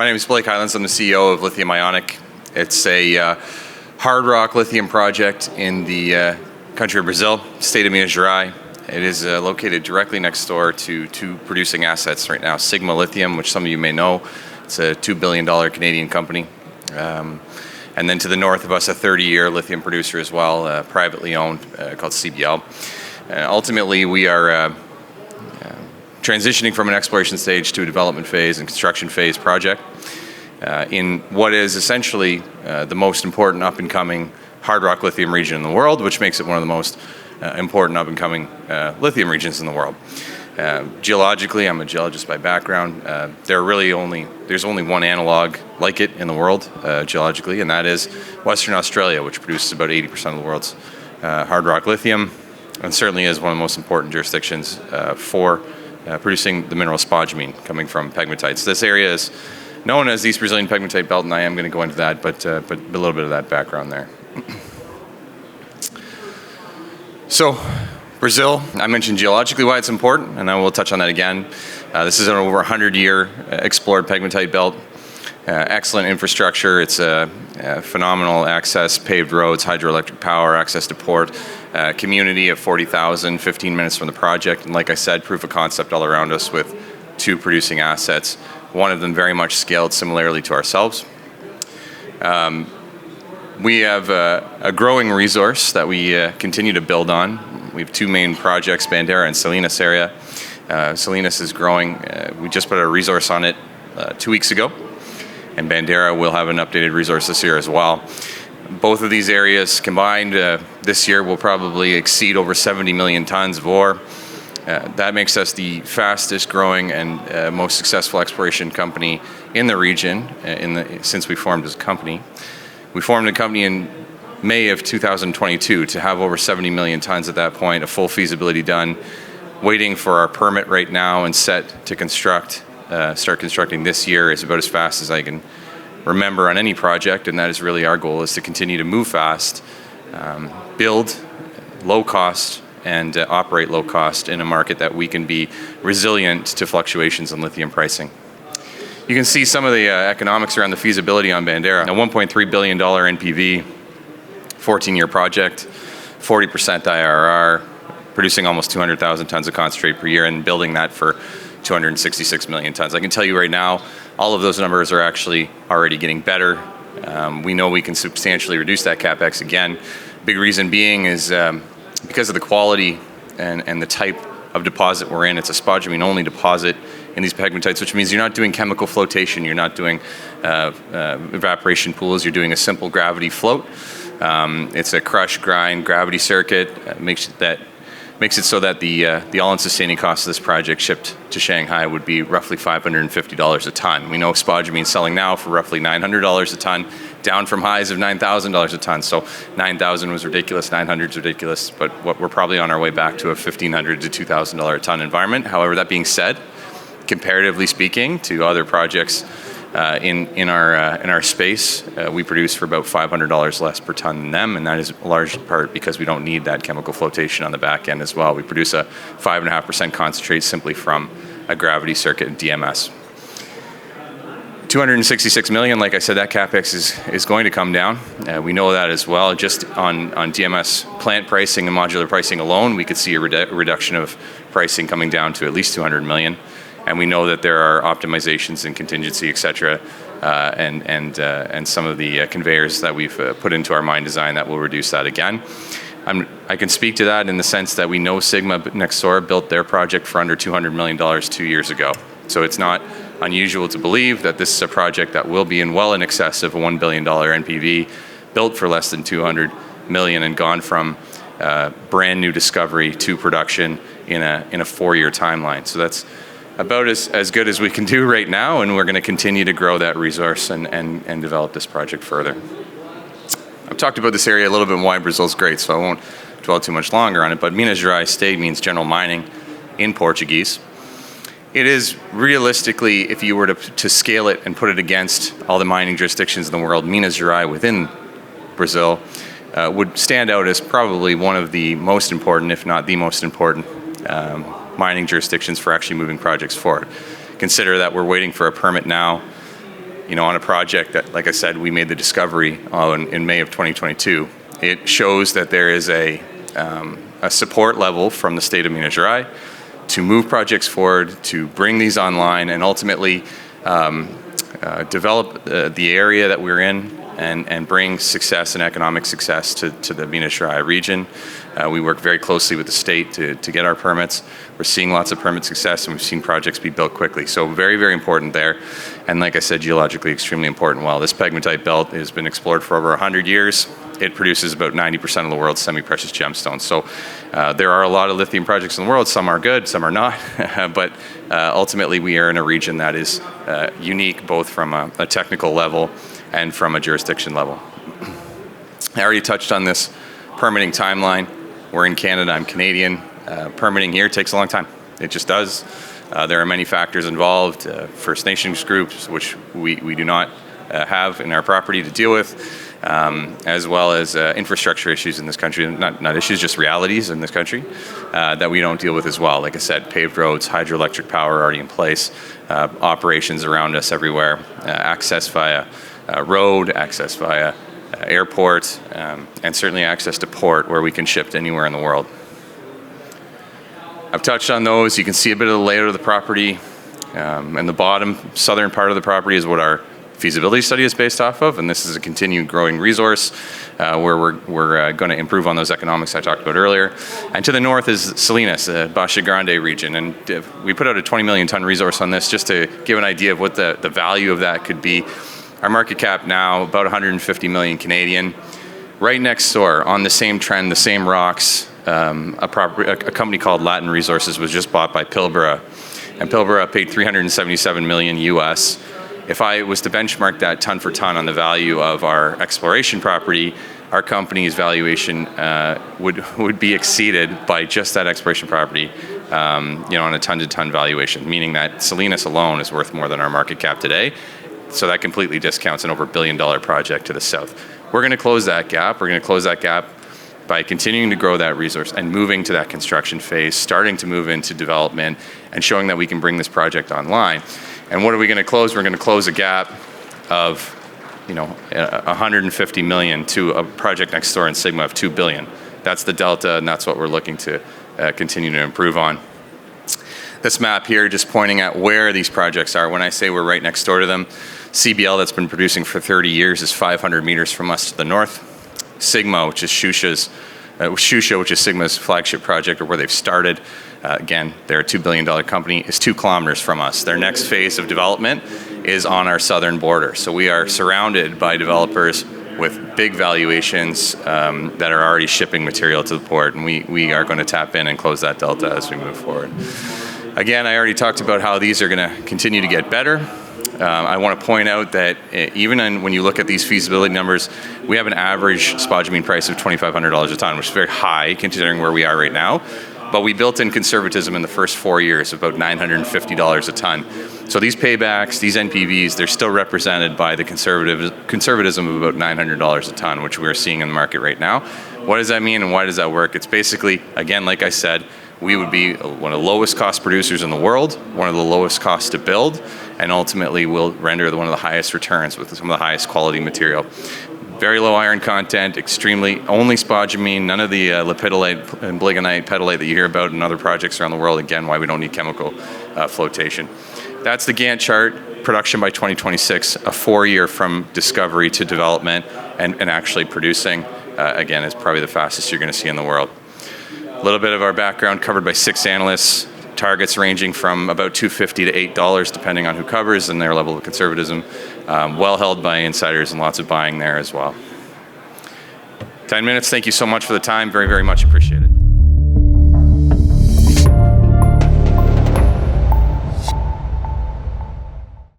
My name is Blake Highlands. I'm the CEO of Lithium Ionic. It's a hard rock lithium project in the country of Brazil, state of Minas Gerais. It is located directly next door to two producing assets right now, Sigma Lithium, which some of you may know. It's a $2 billion Canadian company. And then to the north of us, a 30-year lithium producer as well, privately owned, called CBL. Ultimately, we are transitioning from an exploration stage to a development phase and construction phase project in what is essentially the most important up-and-coming hard rock lithium region in the world, which makes it one of the most important up-and-coming lithium regions in the world. Geologically, I'm a geologist by background. There's only one analog like it in the world geologically, and that is Western Australia, which produces about 80% of the world's hard rock lithium, and certainly is one of the most important jurisdictions for producing the mineral spodumene coming from pegmatites. This area is known as the East Brazilian Pegmatite Belt, and I am going to go into that, but a little bit of that background there. So, Brazil, I mentioned geologically why it's important, and I will touch on that again. This is an over 100-year explored pegmatite belt. Excellent infrastructure. It's a phenomenal access, paved roads, hydroelectric power, access to port, community of 40,000, 15 minutes from the project. And like I said, proof of concept all around us with two producing assets, one of them very much scaled similarly to ourselves. We have a growing resource that we continue to build on. We have two main projects, Bandera and Salinas area. Salinas is growing. We just put a resource on it 2 weeks ago, and Bandera will have an updated resource this year as well. Both of these areas combined this year will probably exceed over 70 million tons of ore. That makes us the fastest growing and most successful exploration company in the region since we formed as a company. We formed a company in May of 2022 to have over 70 million tons at that point, a full feasibility done, waiting for our permit right now and set to start constructing this year is about as fast as I can remember on any project, and that is really our goal, is to continue to move fast, build low cost, and operate low cost in a market that we can be resilient to fluctuations in lithium pricing. You can see some of the economics around the feasibility on Bandera. A $1.3 billion NPV, 14-year project, 40% IRR, producing almost 200,000 tons of concentrate per year and building that for 266 million tons. I can tell you right now, all of those numbers are actually already getting better. We know we can substantially reduce that CapEx again. Big reason being is because of the quality and the type of deposit we're in. It's a spodumene-only deposit in these pegmatites, which means you're not doing chemical flotation, you're not doing evaporation pools, you're doing a simple gravity float. It's a crush, grind, gravity circuit. Makes it so that the all-in sustaining cost of this project shipped to Shanghai would be roughly $550 a ton. We know spodumene selling now for roughly $900 a ton, down from highs of $9,000 a ton. So $9,000 was ridiculous, $900 is ridiculous, but we're probably on our way back to a $1,500 to $2,000 a ton environment. However, that being said, comparatively speaking to other projects in our space, we produce for about $500 less per ton than them, and that is a large part because we don't need that chemical flotation on the back end as well. We produce a 5.5% concentrate simply from a gravity circuit and DMS. 266 million, like I said, that CapEx is going to come down. We know that as well. Just on DMS plant pricing and modular pricing alone, we could see a reduction of pricing coming down to at least 200 million. And we know that there are optimizations and contingency, et cetera, and some of the conveyors that we've put into our mine design that will reduce that again. I can speak to that in the sense that we know Sigma next door built their project for under $200 million 2 years ago. So it's not unusual to believe that this is a project that will be well in excess of a $1 billion NPV, built for less than 200 million and gone from brand new discovery to production in a 4-year timeline. So that's about as good as we can do right now, and we're going to continue to grow that resource and develop this project further. I've talked about this area a little bit and why Brazil's great, so I won't dwell too much longer on it, but Minas Gerais state means general mining in Portuguese. It is realistically, if you were to scale it and put it against all the mining jurisdictions in the world, Minas Gerais within Brazil would stand out as probably one of the most important, if not the most important, mining jurisdictions for actually moving projects forward. Consider that we're waiting for a permit now on a project that, like I said, we made the discovery in May of 2022. It shows that there is a support level from the state of Minas Gerais to move projects forward, to bring these online, and ultimately develop the area that we're in and bring success and economic success to the Minas Gerais region. We work very closely with the state to get our permits. We're seeing lots of permit success, and we've seen projects be built quickly. So very, very important there. And like I said, geologically extremely important. While this pegmatite belt has been explored for over 100 years, it produces about 90% of the world's semi-precious gemstones. So there are a lot of lithium projects in the world. Some are good, some are not. But ultimately, we are in a region that is unique, both from a technical level and from a jurisdiction level. I already touched on this permitting timeline. We're in Canada, I'm Canadian. Permitting here takes a long time. It just does. There are many factors involved. First Nations groups, which we do not have in our property to deal with, as well as infrastructure issues in this country. Not issues, just realities in this country that we don't deal with as well. Like I said, paved roads, hydroelectric power already in place, operations around us everywhere, access via road, access via airport, and certainly access to port where we can ship to anywhere in the world. I've touched on those. You can see a bit of the layout of the property. And the bottom southern part of the property is what our feasibility study is based off of, and this is a continued growing resource where we're going to improve on those economics I talked about earlier. And to the north is Salinas, the Baixa Grande region, and we put out a 20 million ton resource on this just to give an idea of what the value of that could be. Our market cap now, about 150 million Canadian. Right next door, on the same trend, the same rocks, a company called Latin Resources was just bought by Pilbara, and Pilbara paid 377 million US. If I was to benchmark that ton for ton on the value of our exploration property, our company's valuation would be exceeded by just that exploration property, on a ton-to-ton valuation, meaning that Salinas alone is worth more than our market cap today. So that completely discounts an over $1 billion project to the south. We're going to close that gap. We're going to close that gap by continuing to grow that resource and moving to that construction phase, starting to move into development and showing that we can bring this project online. And what are we going to close? We're going to close a gap of 150 million to a project next door in Sigma of 2 billion. That's the delta, and that's what we're looking to continue to improve on. This map here just pointing at where these projects are. When I say we're right next door to them, CBL that's been producing for 30 years is 500 meters from us to the north. Sigma, which is Shusha, which is Sigma's flagship project, or where they've started. Again, they're a $2 billion company, is 2 kilometers from us. Their next phase of development is on our southern border. So we are surrounded by developers with big valuations that are already shipping material to the port, and we are going to tap in and close that delta as we move forward. Again, I already talked about how these are going to continue to get better. I want to point out that even when you look at these feasibility numbers, we have an average spodumene price of $2,500 a ton, which is very high considering where we are right now. But we built in conservatism in the first 4 years of about $950 a ton. So these paybacks, these NPVs, they're still represented by the conservatism of about $900 a ton, which we're seeing in the market right now. What does that mean and why does that work? It's basically, again, like I said, we would be one of the lowest cost producers in the world, one of the lowest costs to build, and ultimately will render one of the highest returns with some of the highest quality material. Very low iron content, extremely, only spodumene, none of the lepidolite and biligonite, pedalite that you hear about in other projects around the world. Again, why we don't need chemical flotation. That's the Gantt chart, production by 2026, a 4-year from discovery to development and actually producing. Again, is probably the fastest you're gonna see in the world. A little bit of our background covered by 6 analysts, targets ranging from about $2.50 to $8, depending on who covers and their level of conservatism. Well held by insiders and lots of buying there as well. 10 minutes, thank you so much for the time, very, very much appreciated.